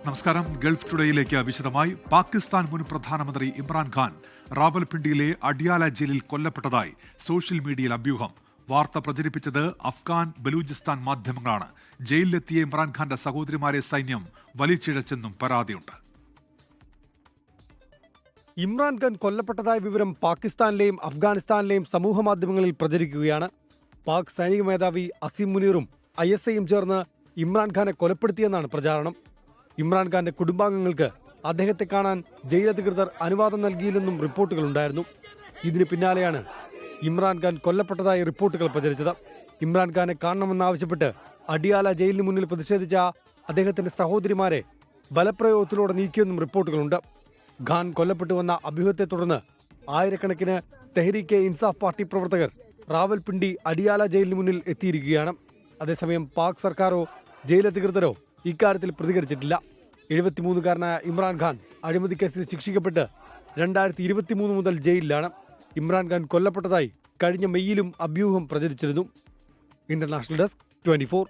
നമസ്കാരം. ഗൾഫ് ടുഡേയിലേക്ക് വിശദമായി. പാകിസ്ഥാൻ മുൻ പ്രധാനമന്ത്രി ഇമ്രാൻഖാൻ റാവൽപിണ്ടിയിലെ അഡിയാല ജയിലിൽ കൊല്ലപ്പെട്ടതായി സോഷ്യൽ മീഡിയയിൽ അഭ്യൂഹം. വാർത്ത പ്രചരിപ്പിച്ചത് അഫ്ഗാൻ ബലൂചിസ്ഥാൻ മാധ്യമങ്ങളാണ്. ജയിലിലെത്തിയ ഇമ്രാൻഖാന്റെ സഹോദരിമാരെ സൈന്യം വലിച്ചിഴച്ചെന്നും പരാതിയുണ്ട്. ഇമ്രാൻഖാൻ കൊല്ലപ്പെട്ടതായ വിവരം പാകിസ്ഥാനിലെയും അഫ്ഗാനിസ്ഥാനിലെയും സമൂഹ മാധ്യമങ്ങളിൽ പ്രചരിക്കുകയാണ്. പാക് സൈനിക മേധാവി അസീം മുനീറും ISIയും ചേർന്ന് ഇമ്രാൻഖാനെ കൊലപ്പെടുത്തിയെന്നാണ് പ്രചാരണം. ഇമ്രാൻഖാന്റെ കുടുംബാംഗങ്ങൾക്ക് അദ്ദേഹത്തെ കാണാൻ ജയിലധികൃതർ അനുവാദം നൽകിയില്ലെന്നും റിപ്പോർട്ടുകളുണ്ടായിരുന്നു. ഇതിന് പിന്നാലെയാണ് ഇമ്രാൻഖാൻ കൊല്ലപ്പെട്ടതായി റിപ്പോർട്ടുകൾ പ്രചരിച്ചത്. ഇമ്രാൻഖാനെ കാണണമെന്നാവശ്യപ്പെട്ട് അഡിയാല ജയിലിന് മുന്നിൽ പ്രതിഷേധിച്ച അദ്ദേഹത്തിന്റെ സഹോദരിമാരെ ബലപ്രയോഗത്തിലൂടെ നീക്കിയെന്നും റിപ്പോർട്ടുകളുണ്ട്. ഖാൻ കൊല്ലപ്പെട്ടുവന്ന അഭ്യൂഹത്തെ തുടർന്ന് ആയിരക്കണക്കിന് തെഹ്രീക്കെ ഇൻസാഫ് പാർട്ടി പ്രവർത്തകർ റാവൽപിണ്ടി അഡിയാല ജയിലിന് മുന്നിൽ എത്തിയിരിക്കുകയാണ്. അതേസമയം പാക് സർക്കാരോ ജയിലധികൃതരോ ഇക്കാര്യത്തിൽ പ്രതികരിച്ചിട്ടില്ല. 73കാരനായ ഇമ്രാൻഖാൻ അഴിമതി കേസിൽ ശിക്ഷിക്കപ്പെട്ട് 2023 മുതൽ ജയിലിലാണ്. ഇമ്രാൻഖാൻ കൊല്ലപ്പെട്ടതായി കഴിഞ്ഞ മെയ്യിലും അഭ്യൂഹം പ്രചരിച്ചിരുന്നു. International desk 24.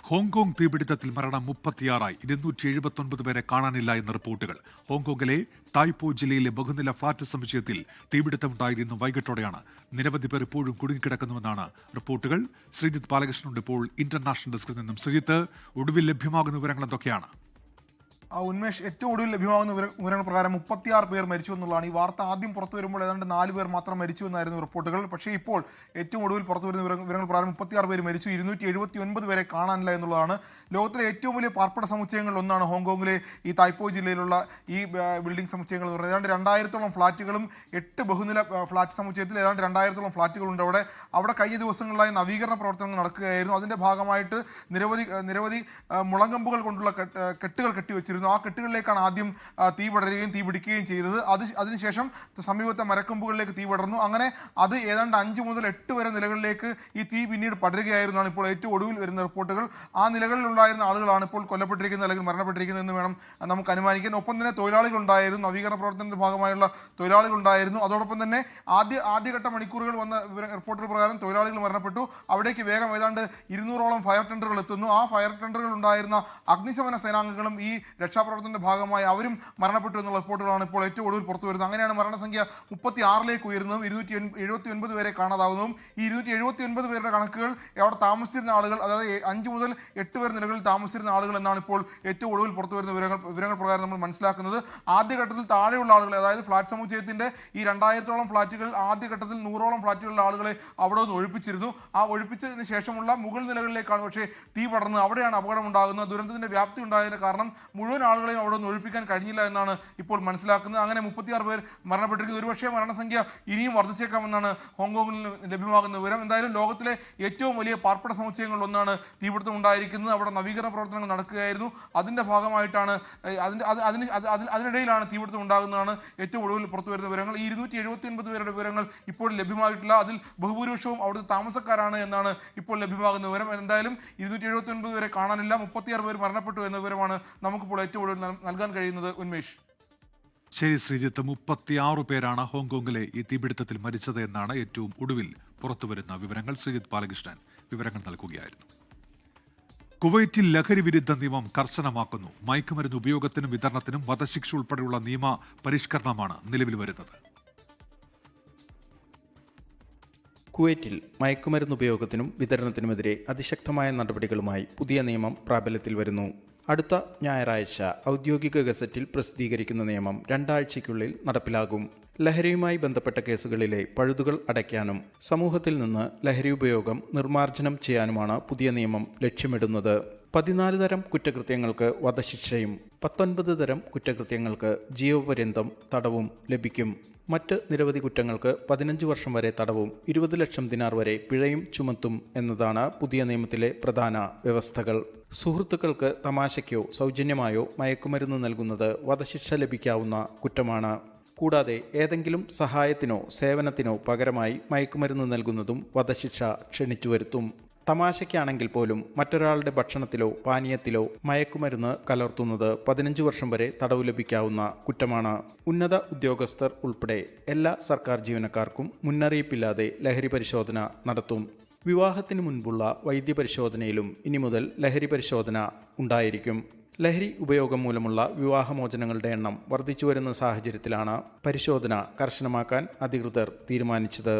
ഹോങ്കോങ് തീപിടുത്തത്തിൽ മരണം 36ആയി. 279 പേരെ കാണാനില്ല എന്ന റിപ്പോർട്ടുകൾ. ഹോങ്കോങ്ങിലെ തായ്പോ ജില്ലയിലെ ബഹുനില ഫ്ളാറ്റ് സമുച്ചയത്തിൽ തീപിടുത്തമുണ്ടായത് ഇന്ന് വൈകിട്ടോടെയാണ്. നിരവധി പേർ ഇപ്പോഴും കുടുങ്ങിക്കിടക്കുന്നുവെന്നാണ് റിപ്പോർട്ടുകൾ. ശ്രീജിത്ത് ബാലകൃഷ്ണനുണ്ട് ഇപ്പോൾ ഇന്റർനാഷണൽ ഡെസ്കിൽ നിന്നും. ശ്രീജിത്ത്, ഒടുവിൽ ലഭ്യമാകുന്ന വിവരങ്ങൾ എന്തൊക്കെയാണ്? ഉന്മേഷ്, ഏറ്റവും ഒടുവിൽ ലഭ്യമാകുന്ന വിവരങ്ങൾ പ്രകാരം 36 പേർ മരിച്ചു എന്നുള്ളതാണ്. ഈ വാർത്ത ആദ്യം പുറത്തു വരുമ്പോൾ ഏതാണ്ട് 4 പേർ മാത്രം മരിച്ചു എന്നായിരുന്നു റിപ്പോർട്ടുകൾ. പക്ഷേ ഇപ്പോൾ ഏറ്റവും ഒടുവിൽ പുറത്തു വരുന്ന വിവരങ്ങൾ പ്രകാരം 36 പേര് മരിച്ചു, 279 പേരെ കാണാനില്ല എന്നുള്ളതാണ്. ലോകത്തിലെ ഏറ്റവും വലിയ പാർപ്പിട സമുച്ചയങ്ങളിൽ ഒന്നാണ് ഹോങ്കോങ്ങിലെ ഈ തായ്പോ ജില്ലയിലുള്ള ഈ ബിൽഡിംഗ് സമുച്ചയങ്ങൾ എന്ന് പറയുന്നത്. ഏതാണ്ട് 2000-ഓളം ഫ്ളാറ്റുകളും 8 ബഹുനില ഫ്ളാറ്റ് സമുച്ചയത്തിൽ ഏതാണ്ട് 2000-ഓളം ഫ്ളാറ്റുകളുണ്ട്. അവിടെ കഴിഞ്ഞ ദിവസങ്ങളിലായി നവീകരണ പ്രവർത്തനങ്ങൾ നടക്കുകയായിരുന്നു. അതിൻ്റെ ഭാഗമായിട്ട് നിരവധി മുളങ്കമ്പുകൾ കൊണ്ടുള്ള കെട്ടുകൾ കെട്ടിവെച്ചിരുന്നു. ആ കെട്ടുകളിലേക്കാണ് ആദ്യം തീ പടരുകയും തീ പിടിക്കുകയും ചെയ്തത്. അതിനുശേഷം സമീപത്തെ മരക്കൊമ്പുകളിലേക്ക് തീ പടർന്നു. അങ്ങനെ അത് ഏതാണ്ട് 5 മുതൽ 8 വരെ നിലകളിലേക്ക് ഈ തീ പിന്നീട് പടരുകയായിരുന്നാണ് ഇപ്പോൾ ഏറ്റവും ഒടുവിൽ വരുന്ന റിപ്പോർട്ടുകൾ. ആ നിലകളിലുണ്ടായിരുന്ന ആളുകളാണ് ഇപ്പോൾ കൊല്ലപ്പെട്ടിരിക്കുന്നത് അല്ലെങ്കിൽ മരണപ്പെട്ടിരിക്കുന്നത് എന്ന് വേണം നമുക്ക് അനുമാനിക്കാൻ. ഒപ്പം തന്നെ തൊഴിലാളികളുണ്ടായിരുന്നു, നവീകരണ പ്രവർത്തനത്തിന്റെ ഭാഗമായുള്ള തൊഴിലാളികളുണ്ടായിരുന്നു. അതോടൊപ്പം തന്നെ ആദ്യഘട്ട മണിക്കൂറുകൾ വന്ന റിപ്പോർട്ടുകൾ പ്രകാരം തൊഴിലാളികൾ മരണപ്പെട്ടു. അവിടേക്ക് വേഗം ഏതാണ്ട് 200ഓളം ഫയർ ടെൻഡറുകൾ എത്തുന്നു. ആ ഫയർ ടെൻഡറുകൾ ഉണ്ടായിരുന്ന അഗ്നിശമന സേനാംഗങ്ങളും ഈ രക്ഷാപ്രവർത്തനത്തിന്റെ ഭാഗമായി അവരും മരണപ്പെട്ടു എന്നുള്ള റിപ്പോർട്ടുകളാണ് ഇപ്പോൾ ഏറ്റവും ഒടുവിൽ പുറത്തു വരുന്നത്. അങ്ങനെയാണ് മരണസംഖ്യ 36ലേക്ക് ഉയരുന്നതും 279 പേരെ കാണാതാവുന്നതും. ഈ 279 പേരുടെ കണക്കുകൾ അവിടെ താമസിച്ചിരുന്ന ആളുകൾ, അതായത് 5 മുതൽ 8 വരെ നിലകളിൽ താമസിച്ചിരുന്ന ആളുകൾ എന്നാണ് ഇപ്പോൾ ഏറ്റവും ഒടുവിൽ പുറത്തു വരുന്ന വിവരങ്ങൾ പ്രകാരം നമ്മൾ മനസ്സിലാക്കുന്നത്. ആദ്യഘട്ടത്തിൽ താഴെയുള്ള ആളുകളെ, അതായത് ഫ്ളാറ്റ് സമുച്ചയത്തിന്റെ ഈ 2000-ഓളം ഫ്ളാറ്റുകൾ ആദ്യഘട്ടത്തിൽ 100ഓളം ഫ്ളാറ്റുകളിലെ ആളുകളെ അവിടെ നിന്ന് ഒഴിപ്പിച്ചിരുന്നു. ആ ഒഴിപ്പിച്ചതിന് ശേഷമുള്ള മുകൾ നിലകളിലേക്കാണ് പക്ഷേ തീ പടർന്നത്. അവിടെയാണ് അപകടം ഉണ്ടാകുന്നത്. ദുരന്തത്തിന്റെ വ്യാപ്തി ഉണ്ടായതിന് കാരണം മുഴുവൻ ആളുകളെയും അവിടെ നിന്ന് ഒഴിപ്പിക്കാൻ കഴിഞ്ഞില്ല എന്നാണ് ഇപ്പോൾ മനസ്സിലാക്കുന്നത്. അങ്ങനെ 36 പേർ മരണപ്പെട്ടിരിക്കുന്നത്. ഒരുപക്ഷേ മരണസംഖ്യ ഇനിയും വർദ്ധിച്ചേക്കാമെന്നാണ് ഹോങ്കോങ്ങിൽ ലഭ്യമാകുന്ന വിവരം. എന്തായാലും ലോകത്തിലെ ഏറ്റവും വലിയ പാർപ്പിട സമുച്ചയങ്ങളിൽ ഒന്നാണ് തീപിടുത്തം ഉണ്ടായിരിക്കുന്നത്. അവിടെ നവീകരണ പ്രവർത്തനങ്ങൾ നടക്കുകയായിരുന്നു. അതിന്റെ ഭാഗമായിട്ടാണ് അതിനിടയിലാണ് തീപിടുത്തം ഉണ്ടാകുന്നതാണ് ഏറ്റവും ഒടുവിൽ പുറത്തു വരുന്ന വിവരങ്ങൾ. ഈ 279 പേരുടെ വിവരങ്ങൾ ഇപ്പോൾ ലഭ്യമായിട്ടില്ല. അതിൽ ബഹുഭൂരിപക്ഷവും അവിടുത്തെ താമസക്കാരാണ് എന്നാണ് ഇപ്പോൾ ലഭ്യമാകുന്ന വിവരം. എന്തായാലും 279 പേരെ കാണാനില്ല, 36 പേർ മരണപ്പെട്ടു എന്ന വിവരമാണ് നമുക്കിപ്പോൾ ഏറ്റവും ഒടുവിൽ നൽകാൻ കഴിയുന്നത്. ഉന്മേഷ്. ശരി ശ്രീജിത്ത്, 36 പേരാണ് ഹോങ്കോങ്ങിലെ ഈ തീപിടുത്തത്തിൽ മരിച്ചത് എന്നാണ് ഏറ്റവും ഒടുവിൽ പുറത്തുവരുന്ന വിവരങ്ങൾ. ശ്രീജിത്ത് ബാലകൃഷ്ണൻ വിവരങ്ങൾ നൽകുകയായിരുന്നു. കുവൈറ്റിൽ ലഹരി വിരുദ്ധ നിയമം കർശനമാക്കുന്നു. മയക്കുമരുന്ന് ഉപയോഗത്തിനും വിതരണത്തിനും വധശിക്ഷ ഉൾപ്പെടെയുള്ള നിയമ പരിഷ്കരണമാണ് നിലവിൽ വരുന്നത്. കുവൈറ്റിൽ മയക്കുമരുന്ന് ഉപയോഗത്തിനും വിതരണത്തിനുമെതിരെ അതിശക്തമായ നടപടികളുമായി പുതിയ നിയമം പ്രാബല്യത്തിൽ വരുന്നു. അടുത്ത ഞായറാഴ്ച ഔദ്യോഗിക ഗസറ്റിൽ പ്രസിദ്ധീകരിക്കുന്ന നിയമം 2 ആഴ്ചയ്ക്കുള്ളിൽ നടപ്പിലാകും. ലഹരിയുമായി ബന്ധപ്പെട്ട കേസുകളിലെ പഴുതുകൾ അടയ്ക്കാനും സമൂഹത്തിൽ നിന്ന് ലഹരി ഉപയോഗം നിർമ്മാർജ്ജനം ചെയ്യാനുമാണ് പുതിയ നിയമം ലക്ഷ്യമിടുന്നത്. 14 തരം കുറ്റകൃത്യങ്ങൾക്ക് വധശിക്ഷയും 19 തരം കുറ്റകൃത്യങ്ങൾക്ക് ജീവപര്യന്തം തടവും ലഭിക്കും. മറ്റ് നിരവധി കുറ്റങ്ങൾക്ക് 15 വർഷം വരെ തടവും 20 ലക്ഷം ദിനാർ വരെ പിഴയും ചുമത്തും എന്നതാണ് പുതിയ നിയമത്തിലെ പ്രധാന വ്യവസ്ഥകൾ. സുഹൃത്തുക്കൾക്ക് തമാശയ്ക്കോ സൗജന്യമായോ മയക്കുമരുന്ന് നൽകുന്നത് വധശിക്ഷ ലഭിക്കാവുന്ന കുറ്റമാണ്. കൂടാതെ ഏതെങ്കിലും സഹായത്തിനോ സേവനത്തിനോ പകരമായി മയക്കുമരുന്ന് നൽകുന്നതും വധശിക്ഷ ക്ഷണിച്ചു വരുത്തും. തമാശയ്ക്കാണെങ്കിൽ പോലും മറ്റൊരാളുടെ ഭക്ഷണത്തിലോ പാനീയത്തിലോ മയക്കുമരുന്ന് കലർത്തുന്നത് 15 വർഷം വരെ തടവ് ലഭിക്കാവുന്ന കുറ്റമാണ്. ഉന്നത ഉദ്യോഗസ്ഥർ ഉൾപ്പെടെ എല്ലാ സർക്കാർ ജീവനക്കാർക്കും മുന്നറിയിപ്പില്ലാതെ ലഹരി പരിശോധന നടത്തും. വിവാഹത്തിന് മുൻപുള്ള വൈദ്യപരിശോധനയിലും ഇനി മുതൽ ലഹരി പരിശോധന ഉണ്ടായിരിക്കും. ലഹരി ഉപയോഗം മൂലമുള്ള വിവാഹമോചനങ്ങളുടെ എണ്ണം വർദ്ധിച്ചുവരുന്ന സാഹചര്യത്തിലാണ് പരിശോധന കർശനമാക്കാൻ അധികൃതർ തീരുമാനിച്ചത്.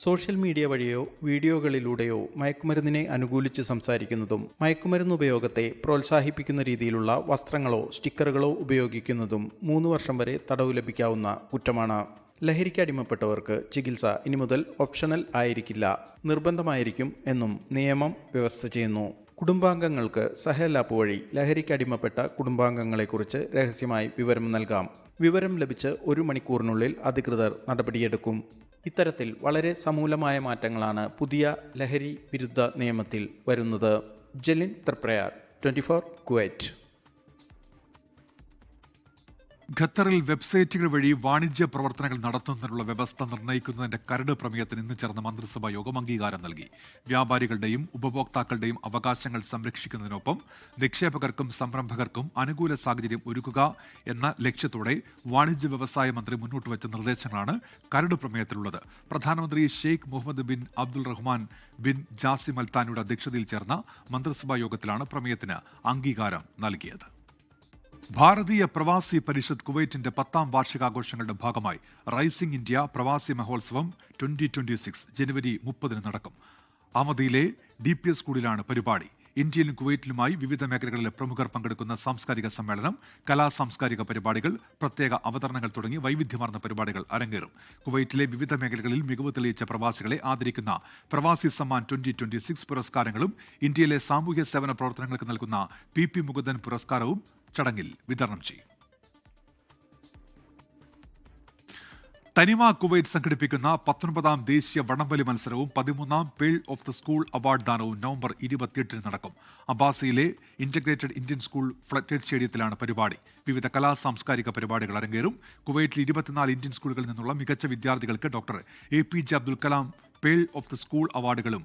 സോഷ്യൽ മീഡിയ വഴിയോ വീഡിയോകളിലൂടെയോ മയക്കുമരുന്നിനെ അനുകൂലിച്ച് സംസാരിക്കുന്നതും മയക്കുമരുന്ന് ഉപയോഗത്തെ പ്രോത്സാഹിപ്പിക്കുന്ന രീതിയിലുള്ള വസ്ത്രങ്ങളോ സ്റ്റിക്കറുകളോ ഉപയോഗിക്കുന്നതും 3 വർഷം വരെ തടവ് ലഭിക്കാവുന്ന കുറ്റമാണ്. ലഹരിക്ക് അടിമപ്പെട്ടവർക്ക് ചികിത്സ ഇനി മുതൽ ഓപ്ഷണൽ ആയിരിക്കില്ല, നിർബന്ധമായിരിക്കും എന്നും നിയമം വ്യവസ്ഥ ചെയ്യുന്നു. കുടുംബാംഗങ്ങൾക്ക് സഹൽ ആപ്പ് വഴി ലഹരിക്ക് അടിമപ്പെട്ട കുടുംബാംഗങ്ങളെക്കുറിച്ച് രഹസ്യമായി വിവരം നൽകാം. വിവരം ലഭിച്ച് 1 മണിക്കൂറിനുള്ളിൽ അധികൃതർ നടപടിയെടുക്കും. ഇത്തരത്തിൽ വളരെ സമൂലമായ മാറ്റങ്ങളാണ് പുതിയ ലഹരി വിരുദ്ധ നിയമത്തിൽ വരുന്നത്. ജലിൻ ത്രപ്രയാർ, 24 കുവൈറ്റ്. ഖത്തറിൽ വെബ്സൈറ്റുകൾ വഴി വാണിജ്യ പ്രവർത്തനങ്ങൾ നടത്തുന്നതിനുള്ള വ്യവസ്ഥ നിർണ്ണയിക്കുന്നതിന്റെ കരട് പ്രമേയത്തിന് ഇന്ന് ചേർന്ന മന്ത്രിസഭാ യോഗം അംഗീകാരം നൽകി. വ്യാപാരികളുടെയും ഉപഭോക്താക്കളുടെയും അവകാശങ്ങൾ സംരക്ഷിക്കുന്നതിനൊപ്പം നിക്ഷേപകർക്കും സംരംഭകർക്കും അനുകൂല സാഹചര്യം ഒരുക്കുക എന്ന ലക്ഷ്യത്തോടെ വാണിജ്യ വ്യവസായ മന്ത്രി മുന്നോട്ട് വെച്ച നിർദ്ദേശങ്ങളാണ് കരട് പ്രമേയത്തിലുള്ളത്. പ്രധാനമന്ത്രി Sheikh Mohammed bin Abdul Rahman bin Jassim Al താനിയുടെ അധ്യക്ഷതയിൽ ചേർന്ന മന്ത്രിസഭാ യോഗത്തിലാണ് പ്രമേയത്തിന് അംഗീകാരം നൽകിയത്. ഭാരതീയ പ്രവാസി പരിഷത്ത് കുവൈറ്റിന്റെ 10ാം വാർഷികാഘോഷങ്ങളുടെ ഭാഗമായി റൈസിംഗ് ഇന്ത്യ പ്രവാസി മഹോത്സവം 2026 ജനുവരി 30 നടക്കും. അഹമ്മദിയിലെ DPS സ്കൂളിലാണ് പരിപാടി. ഇന്ത്യയിലും കുവൈറ്റിലുമായി വിവിധ മേഖലകളിലെ പ്രമുഖർ പങ്കെടുക്കുന്ന സാംസ്കാരിക സമ്മേളനം, സാംസ്കാരിക പരിപാടികൾ, പ്രത്യേക അവതരണങ്ങൾ തുടങ്ങി വൈവിധ്യമാർന്ന പരിപാടികൾ അരങ്ങേറും. കുവൈറ്റിലെ വിവിധ മേഖലകളിൽ മികവ് തെളിയിച്ച പ്രവാസികളെ ആദരിക്കുന്ന പ്രവാസി സമ്മാൻ 2026 പുരസ്കാരങ്ങളും ഇന്ത്യയിലെ സാമൂഹ്യ സേവന പ്രവർത്തനങ്ങൾക്ക് നൽകുന്ന PP മുകുന്ദൻ പുരസ്കാരവും ചടങ്ങിൽ വിതരണം ചെയ്യും. തനിമ കുവൈറ്റ് സംഘടിപ്പിക്കുന്ന 19ാം ദേശീയ വടംവലി മത്സരവും 13ാം pearl of the school award ദാനവും നവംബർ 28 നടക്കും. അബ്ബാസിയിലെ ഇന്റഗ്രേറ്റഡ് ഇന്ത്യൻ സ്കൂൾ ഫ്ലഡ് സ്റ്റേഡിയത്തിലാണ് പരിപാടി. വിവിധ സാംസ്കാരിക പരിപാടികൾ അരങ്ങേറും. കുവൈറ്റിൽ 24 ഇന്ത്യൻ സ്കൂളുകളിൽ നിന്നുള്ള മികച്ച വിദ്യാർത്ഥികൾക്ക് doctor APJ Abdul Kalam pearl of the school അവാർഡുകളും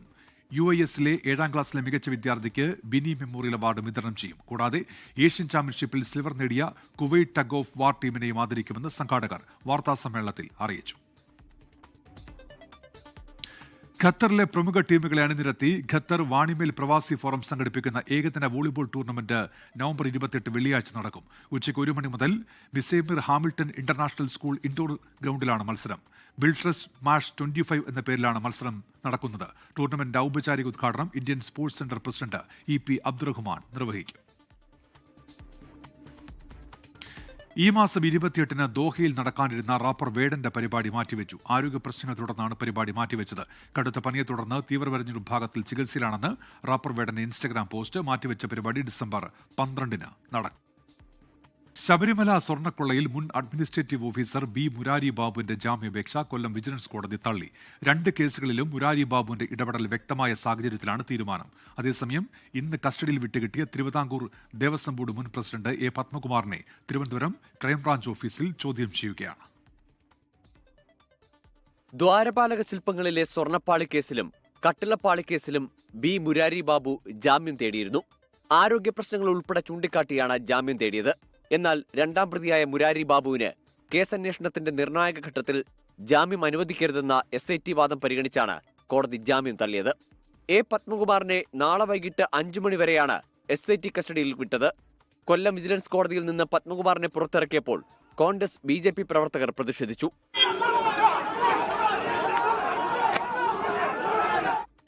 UISലെ 7ാം ക്ലാസ്സിലെ മികച്ച വിദ്യാർത്ഥിക്ക് ബിനി മെമ്മോറിയൽ അവാർഡും വിതരണം ചെയ്യും. കൂടാതെ ഏഷ്യൻ ചാമ്പ്യൻഷിപ്പിൽ സിൽവർ നേടിയ കുവൈറ്റ് ടഗ് ഓഫ് വാർ ടീമിനെയും ആദരിക്കുമെന്ന് സംഘാടകർ വാർത്താസമ്മേളനത്തിൽ അറിയിച്ചു. ഖത്തറിലെ പ്രമുഖ ടീമുകളെ അണിനിരത്തി ഖത്തർ വാണിമേൽ പ്രവാസി ഫോറം സംഘടിപ്പിക്കുന്ന ഏകദിന വോളിബോൾ ടൂർണമെന്റ് നവംബർ 28 വെള്ളിയാഴ്ച നടക്കും. ഉച്ചയ്ക്ക് 1 മണി മുതൽ മിസൈമിർ ഹാമിൽട്ടൺ ഇന്റർനാഷണൽ സ്കൂൾ ഇൻഡോർ ഗ്രൗണ്ടിലാണ് മത്സരം. ബിൽട്രസ് മാഷ് 25 എന്ന പേരിലാണ് മത്സരം നടക്കുന്നത്. ടൂർണമെന്റ് ഔപചാരിക ഉദ്ഘാടനം Indian sports centre president EP Abdurahman നിർവഹിക്കും. ഈ മാസം 28-ന് ദോഹയിൽ നടക്കാനിരുന്ന റാപ്പർ വേഡന്റെ പരിപാടി മാറ്റിവെച്ചു. ആരോഗ്യ പ്രശ്നങ്ങളെ തുടർന്നാണ് പരിപാടി മാറ്റിവെച്ചത്. കടുത്ത പനിയെ തുടർന്ന് തീവ്രപരിഞ്ഞ വിഭാഗത്തിൽ ചികിത്സയിലാണെന്ന് റാപ്പർ വേഡന്റെ ഇൻസ്റ്റഗ്രാം പോസ്റ്റ്. മാറ്റിവെച്ച പരിപാടി ഡിസംബർ 12-ന് നടക്കും. ശബരിമല സ്വർണ്ണക്കൊള്ളയിൽ മുൻ അഡ്മിനിസ്ട്രേറ്റീവ് ഓഫീസർ B മുരാരി ബാബുവിന്റെ ജാമ്യാപേക്ഷ കൊല്ലം വിജിലൻസ് കോടതി തള്ളി. 2 കേസുകളിലും മുരാരി ബാബുവിന്റെ ഇടപെടൽ വ്യക്തമായ സാഹചര്യത്തിലാണ് തീരുമാനം. അതേസമയം ഇന്ന് കസ്റ്റഡിയിൽ വിട്ടുകിട്ടിയ തിരുവിതാംകൂർ ദേവസ്വം ബോർഡ് മുൻ പ്രസിഡന്റ് A പത്മകുമാറിനെ തിരുവനന്തപുരം ക്രൈംബ്രാഞ്ച് ഓഫീസിൽ ചോദ്യം ചെയ്യുകയാണ്. ദ്വാരപാലക ശില്പങ്ങളിലെ സ്വർണ്ണപ്പാളി കേസിലും കട്ടിളപ്പാളി കേസിലും B മുരാരി ബാബു ജാമ്യം തേടിയിരുന്നു. ആരോഗ്യ പ്രശ്നങ്ങൾ ഉൾപ്പെടെ ചൂണ്ടിക്കാട്ടിയാണ് ജാമ്യം തേടിയത്. എന്നാൽ 2ാം പ്രതിയായ മുരാരി ബാബുവിന് കേസന്വേഷണത്തിന്റെ നിർണായക ഘട്ടത്തിൽ ജാമ്യം അനുവദിക്കരുതെന്ന SIT വാദം പരിഗണിച്ചാണ് കോടതി ജാമ്യം തള്ളിയത്. A പത്മകുമാറിനെ നാളെ വൈകിട്ട് 5 മണി വരെയാണ് SIT കസ്റ്റഡിയിൽ വിട്ടത്. കൊല്ലം വിജിലൻസ് കോടതിയിൽ നിന്ന് പത്മകുമാറിനെ പുറത്തിറക്കിയപ്പോൾ കോൺഗ്രസ് BJP പ്രവർത്തകർ പ്രതിഷേധിച്ചു.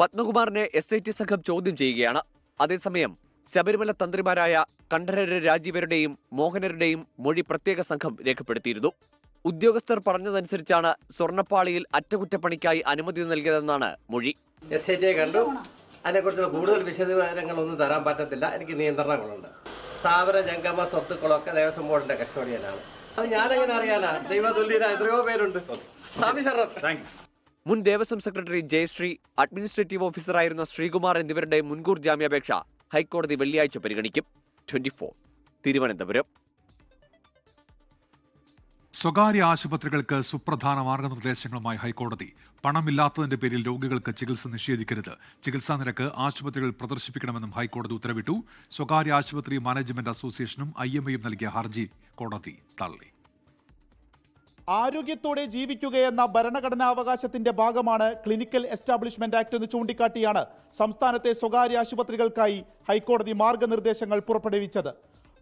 പത്മകുമാറിനെ SIT സംഘം ചോദ്യം ചെയ്യുകയാണ്. അതേസമയം ശബരിമല തന്ത്രിമാരായ കണ്ഠരര് രാജീവരുടെയും മോഹനരുടെയും മൊഴി പ്രത്യേക സംഘം രേഖപ്പെടുത്തിയിരുന്നു. ഉദ്യോഗസ്ഥർ പറഞ്ഞതനുസരിച്ചാണ് സ്വർണ്ണപ്പാളിയിൽ അറ്റകുറ്റപ്പണിക്കായി അനുമതി നൽകിയതെന്നാണ് മൊഴി. SIT കണ്ടു. അതിനെക്കുറിച്ചുള്ള കൂടുതൽ വിശദവിവരങ്ങളൊന്നും തരാൻ പറ്റത്തില്ല. എനിക്ക് നിയന്ത്രണങ്ങളുണ്ട്. സ്ഥാപന ജംഗമ സ്വത്തുക്കളൊക്കെ ദേവസ്വം ബോർഡിന്റെ കസ്റ്റഡിയിലാണ്. അത് ഞാനെങ്ങനെ അറിയാനാ? ദൈവതുല്യരായ എത്രയോ പേരുണ്ട്. സ്വാമി ശരണം. മുൻ ദേവസ്വം സെക്രട്ടറി ജയശ്രീ, അഡ്മിനിസ്ട്രേറ്റീവ് ഓഫീസറായിരുന്ന ശ്രീകുമാർ എന്നിവരുടെ മുൻകൂർ ജാമ്യാപേക്ഷ ഹൈക്കോടതി വെള്ളിയാഴ്ച പരിഗണിക്കും. 24 തിരുവനന്തപുരം. സ്വകാര്യ ആശുപത്രികൾക്ക് സുപ്രധാന മാർഗനിർദ്ദേശങ്ങളുമായി ഹൈക്കോടതി. പണമില്ലാത്തതിന്റെ പേരിൽ രോഗികൾക്ക് ചികിത്സ നിഷേധിക്കരുത്. ചികിത്സാ നിരക്ക് ആശുപത്രികൾ പ്രദർശിപ്പിക്കണമെന്നും ഹൈക്കോടതി ഉത്തരവിട്ടു. സ്വകാര്യ ആശുപത്രി മാനേജ്മെന്റ് അസോസിയേഷനും IMAയും നൽകിയ ഹർജി കോടതി തള്ളി. ആരോഗ്യത്തോടെ ജീവിക്കുകയെന്ന ഭരണഘടനാവകാശത്തിന്റെ ഭാഗമാണ് ക്ലിനിക്കൽ എസ്റ്റാബ്ലിഷ്മെന്റ് ആക്ട് എന്ന് ചൂണ്ടിക്കാട്ടിയാണ് സംസ്ഥാനത്തെ സ്വകാര്യ ആശുപത്രികൾക്കായി ഹൈക്കോടതി മാർഗനിർദ്ദേശങ്ങൾ പുറപ്പെടുവിച്ചത്.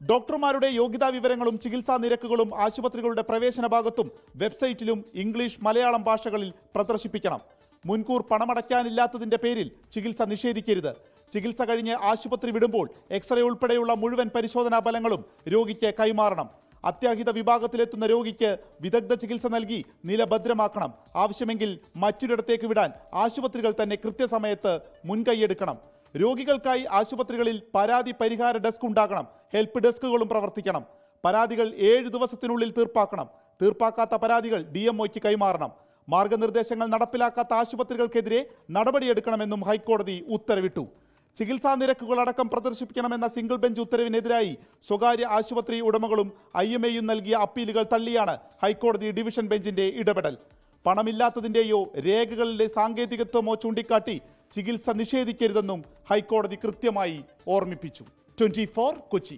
ഡോക്ടർമാരുടെ യോഗ്യതാ വിവരങ്ങളും ചികിത്സാ നിരക്കുകളും ആശുപത്രികളുടെ പ്രവേശന ഭാഗത്തും വെബ്സൈറ്റിലും ഇംഗ്ലീഷ്, മലയാളം ഭാഷകളിൽ പ്രദർശിപ്പിക്കണം. മുൻകൂർ പണമടയ്ക്കാനില്ലാത്തതിന്റെ പേരിൽ ചികിത്സ നിഷേധിക്കരുത്. ചികിത്സ കഴിഞ്ഞ് ആശുപത്രി വിടുമ്പോൾ എക്സ്റേ ഉൾപ്പെടെയുള്ള മുഴുവൻ പരിശോധനാ ഫലങ്ങളും രോഗിക്ക് കൈമാറണം. അത്യാഹിത വിഭാഗത്തിലെത്തുന്ന രോഗിക്ക് വിദഗ്ധ ചികിത്സ നൽകി നില ഭദ്രമാക്കണം. ആവശ്യമെങ്കിൽ മറ്റൊരിടത്തേക്ക് വിടാൻ ആശുപത്രികൾ തന്നെ കൃത്യസമയത്ത് മുൻകൈയെടുക്കണം. രോഗികൾക്കായി ആശുപത്രികളിൽ പരാതി പരിഹാര ഡെസ്ക് ഉണ്ടാകണം. ഹെൽപ്പ് ഡെസ്കുകളും പ്രവർത്തിക്കണം. പരാതികൾ 7 ദിവസത്തിനുള്ളിൽ തീർപ്പാക്കണം. തീർപ്പാക്കാത്ത പരാതികൾ DMOയ്ക്ക് കൈമാറണം. മാർഗനിർദ്ദേശങ്ങൾ നടപ്പിലാക്കാത്ത ആശുപത്രികൾക്കെതിരെ നടപടിയെടുക്കണമെന്നും ഹൈക്കോടതി ഉത്തരവിട്ടു. ചികിത്സാ നിരക്കുകളടക്കം പ്രദർശിപ്പിക്കണമെന്ന സിംഗിൾ ബെഞ്ച് ഉത്തരവിനെതിരായി സ്വകാര്യ ആശുപത്രി ഉടമകളും IMAയും നൽകിയ അപ്പീലുകൾ തള്ളിയാണ് ഹൈക്കോടതി ഡിവിഷൻ ബെഞ്ചിന്റെ ഇടപെടൽ. പണമില്ലാത്തതിന്റെയോ രേഖകളിലെ സാങ്കേതികത്വമോ ചൂണ്ടിക്കാട്ടി ചികിത്സ നിഷേധിക്കരുതെന്നും ഹൈക്കോടതി കൃത്യമായി ഓർമ്മിപ്പിച്ചു. 24 കൊച്ചി.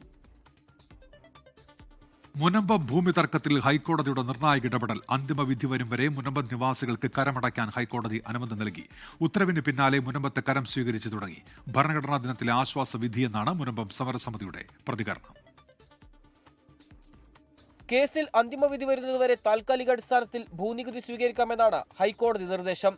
മുനമ്പം ഭൂമി തർക്കത്തിൽ ഹൈക്കോടതിയുടെ നിർണായക ഇടപെടൽ. അന്തിമ വിധി വരും വരെ മുനമ്പം നിവാസികൾക്ക് കരമടയ്ക്കാൻ ഹൈക്കോടതി അനുമതി നൽകി. ഉത്തരവിന് പിന്നാലെ മുനമ്പത്ത് കരം സ്വീകരിച്ചു തുടങ്ങി. ഭരണഘടനാ ദിനത്തിലെ ആശ്വാസ വിധിയെന്നാണ് മുനമ്പം സമരസമിതിയുടെ പ്രതികരണം. കേസിൽ അന്തിമ വിധി വരുന്നതുവരെ താൽക്കാലിക അടിസ്ഥാനത്തിൽ ഭൂനികുതി സ്വീകരിക്കാമെന്നാണ് ഹൈക്കോടതി നിർദ്ദേശം.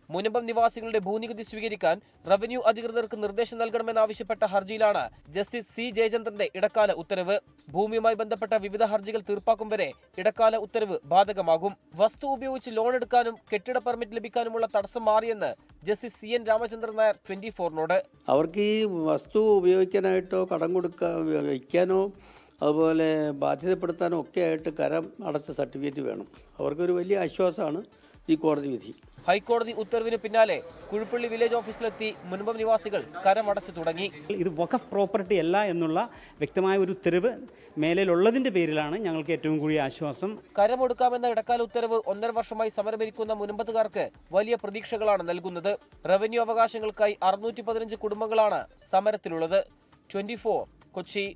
മുനമ്പം നിവാസികളുടെ ഭൂനികുതി സ്വീകരിക്കാൻ റവന്യൂ അധികൃതർക്ക് നിർദ്ദേശം നൽകണമെന്നാവശ്യപ്പെട്ട ഹർജിയിലാണ് ജസ്റ്റിസ് C ജയചന്ദ്രന്റെ ഇടക്കാല ഉത്തരവ്. ഭൂമിയുമായി ബന്ധപ്പെട്ട വിവിധ ഹർജികൾ തീർപ്പാക്കും വരെ ഇടക്കാല ഉത്തരവ് ബാധകമാകും. വസ്തു ഉപയോഗിച്ച് ലോൺ എടുക്കാനും കെട്ടിട പെർമിറ്റ് ലഭിക്കാനുമുള്ള തടസ്സം മാറിയെന്ന് ജസ്റ്റിസ് CN രാമചന്ദ്രൻ നായർ 24നോട്. അവർക്ക് ഈ വസ്തു ഉപയോഗിക്കാനായിട്ടോ കടം വയ്ക്കാനോ അതുപോലെ ബാധ്യതപ്പെടുത്താനോ ഒക്കെ ആയിട്ട് കരം അടച്ച സർട്ടിഫിക്കറ്റ് വേണം. അവർക്കൊരു വലിയ ആശ്വാസമാണ് ഈ കോടതി വിധി. ഹൈക്കോടതി ഉത്തരവിന് പിന്നാലെ കുഴുപ്പള്ളി വില്ലേജ് ഓഫീസിലെത്തി മുൻപം നിവാസികൾ കരമടച്ചു തുടങ്ങി. ഇത് വഖഫ് പ്രോപ്പർട്ടി അല്ല എന്നുള്ള വ്യക്തമായ ഒരു ഉത്തരവ് മേലിലുള്ളതിന്റെ പേരിലാണ് ഞങ്ങൾക്ക് ഏറ്റവും കൂടിയ ആശ്വാസം. കരമൊടുക്കാമെന്ന ഇടക്കാല ഉത്തരവ് 1.5 വർഷമായി സമരമിരിക്കുന്ന മുനമ്പത്തുകാർക്ക് വലിയ പ്രതീക്ഷകളാണ് നൽകുന്നത്. റവന്യൂ അവകാശങ്ങൾക്കായി 615 കുടുംബങ്ങളാണ് സമരത്തിലുള്ളത്. 24 കൊച്ചി.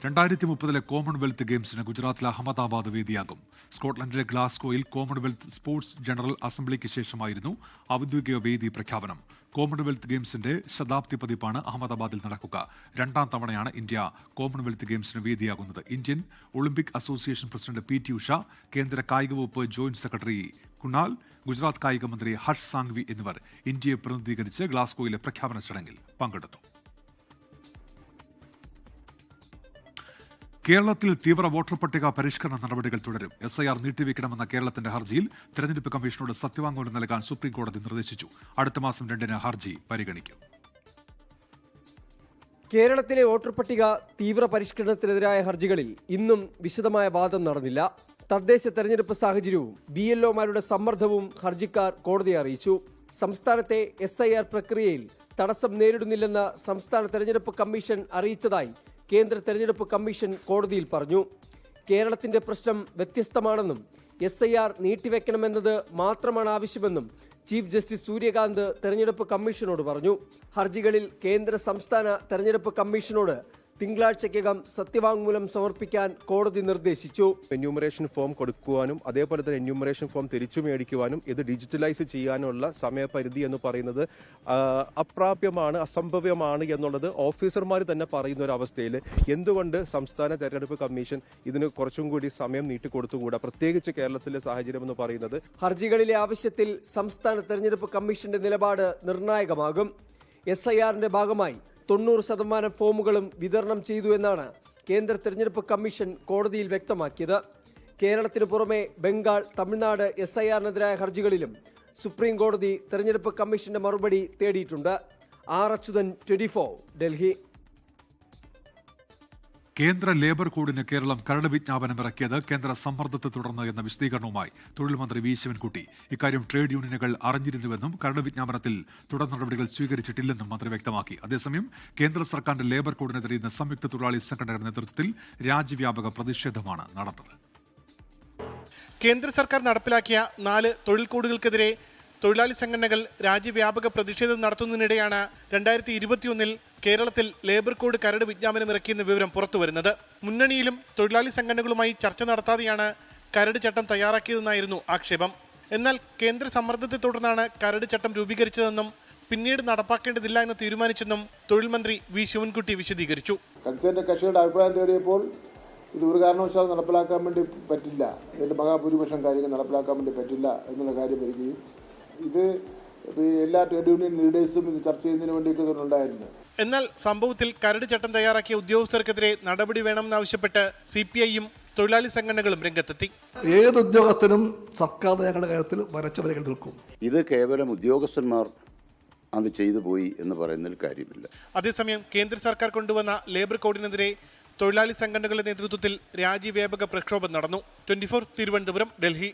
2030 കോമൺവെൽത്ത് ഗെയിംസിന് ഗുജറാത്തിലെ അഹമ്മദാബാദ് വേദിയാകും. സ്കോട്ട്ലൻഡിലെ ഗ്ലാസ്ഗോയിൽ കോമൺവെൽത്ത് സ്പോർട്സ് ജനറൽ അസംബ്ലിക്ക് ശേഷമായിരുന്നു ഔദ്യോഗിക വേദി പ്രഖ്യാപനം. കോമൺവെൽത്ത് ഗെയിംസിന്റെ ശതാബ്ദി പതിപ്പാണ് അഹമ്മദാബാദിൽ നടക്കുക. 2ാം തവണയാണ് ഇന്ത്യ കോമൺവെൽത്ത് ഗെയിംസിന് വേദിയാകുന്നത്. Indian Olympic Association president PT Usha, കേന്ദ്ര കായിക വകുപ്പ് ജോയിന്റ് സെക്രട്ടറി കുണാൽ, ഗുജറാത്ത് കായിക മന്ത്രി ഹർഷ് സാങ്വി എന്നിവർ ഇന്ത്യയെ പ്രതിനിധീകരിച്ച് ഗ്ലാസ്ഗോയിലെ പ്രഖ്യാപന ചടങ്ങിൽ പങ്കെടുത്തു. കേരളത്തിൽ തീവ്ര വോട്ടർ പട്ടിക പരിഷ്കരണ നടപടികൾ തുടരും. SIR നീട്ടിവെക്കണമെന്ന കേരളത്തിന്റെ ഹർജിയിൽ തെരഞ്ഞെടുപ്പ് കമ്മീഷനോട് സത്യവാങ്മൂലം നൽകാൻ സുപ്രീംകോടതി നിർദ്ദേശിച്ചു. അടുത്ത മാസം 2-ന് ഹർജി പരിഗണിക്കും. കേരളത്തിലെ വോട്ടർ പട്ടിക തീവ്ര പരിഷ്കരണത്തിനെതിരായ ഹർജികളിൽ ഇന്നും വിശദമായ വാദം നടന്നില്ല. തദ്ദേശ തെരഞ്ഞെടുപ്പ് സാഹചര്യവും BLOമാരുടെ സമ്മർദ്ദവും ഹർജിക്കാർ കോടതിയെ അറിയിച്ചു. സംസ്ഥാനത്തെ SIR പ്രക്രിയയിൽ തടസ്സം നേരിടുന്നില്ലെന്ന് സംസ്ഥാന തെരഞ്ഞെടുപ്പ് കമ്മീഷൻ അറിയിച്ചതായി കേന്ദ്ര തെരഞ്ഞെടുപ്പ് കമ്മീഷൻ കോടതിയിൽ പറഞ്ഞു. കേരളത്തിന്റെ പ്രശ്നം വ്യത്യസ്തമാണെന്നും SIR നീട്ടിവെക്കണമെന്നത് മാത്രമാണ് ആവശ്യമെന്നും ചീഫ് ജസ്റ്റിസ് സൂര്യകാന്ത് തെരഞ്ഞെടുപ്പ് കമ്മീഷനോട് പറഞ്ഞു. ഹർജികളിൽ കേന്ദ്ര സംസ്ഥാന തെരഞ്ഞെടുപ്പ് കമ്മീഷനോട് തിങ്കളാഴ്ചയ്ക്കകം സത്യവാങ്മൂലം സമർപ്പിക്കാൻ കോടതി നിർദ്ദേശിച്ചു. എന്യൂമറേഷൻ ഫോം കൊടുക്കുവാനും അതേപോലെ തന്നെ എന്യൂമറേഷൻ ഫോം തിരിച്ചു മേടിക്കുവാനും ഇത് ഡിജിറ്റലൈസ് ചെയ്യാനുള്ള സമയപരിധി എന്ന് പറയുന്നത് അപ്രാപ്യമാണ്, അസംഭവ്യമാണ് എന്നുള്ളത് ഓഫീസർമാർ തന്നെ പറയുന്ന ഒരു അവസ്ഥയിൽ എന്തുകൊണ്ട് സംസ്ഥാന തെരഞ്ഞെടുപ്പ് കമ്മീഷൻ ഇതിന് കുറച്ചും കൂടി സമയം നീട്ടിക്കൊടുത്തുകൂടാ, പ്രത്യേകിച്ച് കേരളത്തിലെ സാഹചര്യം എന്ന് പറയുന്നത്. ഹർജികളിലെ ആവശ്യത്തിൽ സംസ്ഥാന തെരഞ്ഞെടുപ്പ് കമ്മീഷന്റെ നിലപാട് നിർണായകമാകും. SIRന്റെ ഭാഗമായി 90% ഫോമുകളും വിതരണം ചെയ്തു എന്നാണ് കേന്ദ്ര തെരഞ്ഞെടുപ്പ് കമ്മീഷൻ കോടതിയിൽ വ്യക്തമാക്കിയത്. കേരളത്തിന് പുറമെ ബംഗാൾ, തമിഴ്നാട് SIRനെതിരായ ഹർജികളിലും സുപ്രീം കോടതി തെരഞ്ഞെടുപ്പ് കമ്മീഷന്റെ മറുപടി തേടിയിട്ടുണ്ട്. R. അച്യുതൻ, 24, ഡൽഹി. കേന്ദ്ര ലേബർ കോഡിന് കേരളം കരട് വിജ്ഞാപനം ഇറക്കിയത് കേന്ദ്ര സമ്മർദ്ദത്തെ തുടർന്ന് എന്ന വിശദീകരണവുമായി തൊഴിൽ മന്ത്രി V. ശിവൻകുട്ടി. ഇക്കാര്യം ട്രേഡ് യൂണിയനുകൾ അറിഞ്ഞിരുന്നുവെന്നും കരട് വിജ്ഞാപനത്തിൽ തുടർ നടപടികൾ സ്വീകരിച്ചിട്ടില്ലെന്നും മന്ത്രി വ്യക്തമാക്കി. അതേസമയം കേന്ദ്ര സർക്കാരിന്റെ ലേബർ കോഡിനെതിരെ ഇന്ന് സംയുക്ത തൊഴിലാളി സംഘടനയുടെ നേതൃത്വത്തിൽ രാജ്യവ്യാപക പ്രതിഷേധമാണ് നടന്നത്. കേന്ദ്ര സർക്കാർ നടപ്പിലാക്കിയ 4 തൊഴിൽ കോഡുകൾക്കെതിരെ തൊഴിലാളി സംഘടനകൾ രാജ്യവ്യാപക പ്രതിഷേധം നടത്തുന്നതിനിടെയാണ് 2021 കേരളത്തിൽ ലേബർ കോഡ് കരട് വിജ്ഞാപനം ഇറക്കിയെന്ന വിവരം പുറത്തുവരുന്നത്. മുന്നണിയിലും തൊഴിലാളി സംഘടനകളുമായി ചർച്ച നടത്താതെയാണ് കരട് ചട്ടം തയ്യാറാക്കിയതെന്നായിരുന്നു ആക്ഷേപം. എന്നാൽ കേന്ദ്ര സമ്മർദ്ദത്തെ തുടർന്നാണ് കരട് ചട്ടം രൂപീകരിച്ചതെന്നും പിന്നീട് നടപ്പാക്കേണ്ടതില്ല എന്ന് തീരുമാനിച്ചെന്നും തൊഴിൽ മന്ത്രി വി ശിവൻകുട്ടി വിശദീകരിച്ചു. കൺസേൺ കക്ഷിയുടെ അഭിപ്രായം തേടിയപ്പോൾ ഇത് ഒരു കാരണവശാലും നടപ്പിലാക്കാൻ വേണ്ടി പറ്റില്ല, ഇതിൻ്റെ മഹാഭൂരിപക്ഷം കാര്യങ്ങൾ നടപ്പിലാക്കാൻ വേണ്ടി പറ്റില്ല എന്നുള്ള കാര്യം വരികയും ഇത് എല്ലാ ട്രേഡ് യൂണിയൻ ലീഡേഴ്സും ഇത് ചർച്ച ചെയ്യുന്നതിന് വേണ്ടിയൊക്കെ ഉണ്ടായിരുന്നു. എന്നാൽ സംഭവത്തിൽ കരട് ചട്ടം തയ്യാറാക്കിയ ഉദ്യോഗസ്ഥർക്കെതിരെ നടപടി വേണമെന്നാവശ്യപ്പെട്ട് CPIയും തൊഴിലാളി സംഘടനകളും രംഗത്തെത്തി. ഏത് ഉദ്യോഗസ്ഥനും സർക്കാർ നയങ്ങളുടെ കാര്യത്തിൽ വരച്ചവരെ നിൽക്കും. ഇത് കേവലം ഉദ്യോഗസ്ഥന്മാർ അത് ചെയ്തു പോയി എന്ന് പറയുന്നതിൽ കാര്യമില്ല. അതേസമയം കേന്ദ്ര സർക്കാർ കൊണ്ടുവന്ന ലേബർ കോഡിനെതിരെ തൊഴിലാളി സംഘടനകളുടെ നേതൃത്വത്തിൽ രാജ്യവ്യാപക പ്രക്ഷോഭം നടന്നു. 24 തിരുവനന്തപുരം, ഡൽഹി.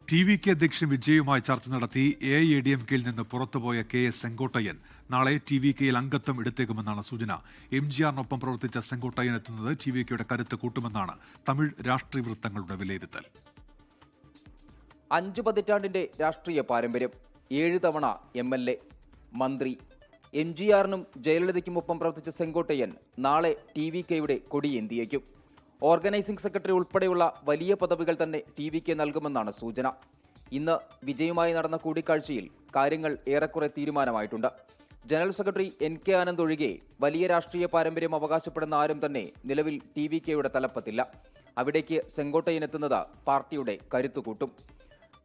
TVK അധ്യക്ഷൻ വിജയുമായി ചർച്ച നടത്തി AIADMKയിൽ നിന്ന് പുറത്തുപോയ KS സെങ്കോട്ടയ്യൻ നാളെ TVKയിൽ അംഗത്വം എടുത്തേക്കുമെന്നാണ് സൂചന. MGRനൊപ്പം പ്രവർത്തിച്ച സെങ്കോട്ടയ്യൻ എത്തുന്നത് TVKയുടെ കരുത്ത് കൂട്ടുമെന്നാണ് തമിഴ് രാഷ്ട്രീയ വൃത്തങ്ങളുടെ വിലയിരുത്തൽ. 5 പതിറ്റാണ്ടിന്റെ രാഷ്ട്രീയ പാരമ്പര്യം, 7 തവണ MLA, മന്ത്രി. MGRനും ജയലളിതയ്ക്കുമൊപ്പം പ്രവർത്തിച്ച സെങ്കോട്ടയ്യൻ നാളെ TVKയുടെ കൊടിയേന്തിയേക്കും. ഓർഗനൈസിംഗ് സെക്രട്ടറി ഉൾപ്പെടെയുള്ള വലിയ പദവികൾ തന്നെ TVK നൽകുമെന്നാണ് സൂചന. ഇന്ന് വിജയുമായി നടന്ന കൂടിക്കാഴ്ചയിൽ കാര്യങ്ങൾ ഏറെക്കുറെ തീരുമാനമായിട്ടുണ്ട്. ജനറൽ സെക്രട്ടറി NK ആനന്ദ് ഒഴികെ വലിയ രാഷ്ട്രീയ പാരമ്പര്യം അവകാശപ്പെടുന്ന ആരും തന്നെ നിലവിൽ TVKയുടെ തലപ്പത്തില്ല. അവിടേക്ക് സെങ്കോട്ടയ്യൻ എത്തുന്നത് പാർട്ടിയുടെ കരുത്തു കൂട്ടും.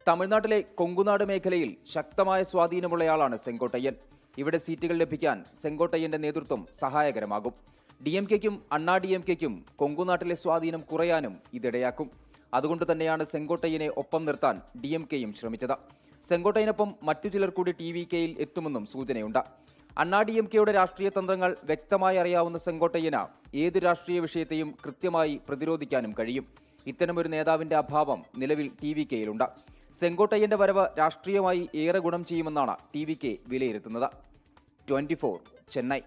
തമിഴ്നാട്ടിലെ കൊങ്കുനാട് മേഖലയിൽ ശക്തമായ സ്വാധീനമുള്ളയാളാണ് സെങ്കോട്ടയ്യൻ. ഇവിടെ സീറ്റുകൾ ലഭിക്കാൻ സെങ്കോട്ടയ്യന്റെ നേതൃത്വം സഹായകരമാകും. DMKയ്ക്കും അണ്ണാ DMKയ്ക്കും കൊങ്കുനാട്ടിലെ സ്വാധീനം കുറയാനും ഇതിടയാക്കും. അതുകൊണ്ട് തന്നെയാണ് സെങ്കോട്ടയ്യനെ ഒപ്പം നിർത്താൻ DMKയും ശ്രമിച്ചത്. സെങ്കോട്ടയ്യനൊപ്പം മറ്റു ചിലർ കൂടി TVKയിൽ എത്തുമെന്നും സൂചനയുണ്ട്. അണ്ണാ DMKയുടെ രാഷ്ട്രീയ തന്ത്രങ്ങൾ വ്യക്തമായി അറിയാവുന്ന സെങ്കോട്ടയ്യന് ഏത് രാഷ്ട്രീയ വിഷയത്തെയും കൃത്യമായി പ്രതിരോധിക്കാനും കഴിയും. ഇത്തരമൊരു നേതാവിന്റെ അഭാവം നിലവിൽ TVKയിലുണ്ട്. സെങ്കോട്ടയ്യന്റെ വരവ് രാഷ്ട്രീയമായി ഏറെ ഗുണം ചെയ്യുമെന്നാണ് TVK വിലയിരുത്തുന്നത്. 24 ചെന്നൈ.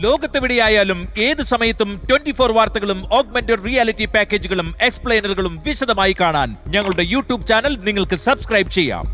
ലോകത്തെവിടെയായാലും ഏത് സമയത്തും 24 വാർത്തകളും ഓഗ്മെന്റഡ് റിയാലിറ്റി പാക്കേജുകളും എക്സ്പ്ലെയിനറുകളും വിശദമായി കാണാൻ ഞങ്ങളുടെ YouTube ചാനൽ നിങ്ങൾക്ക് സബ്സ്ക്രൈബ് ചെയ്യാം.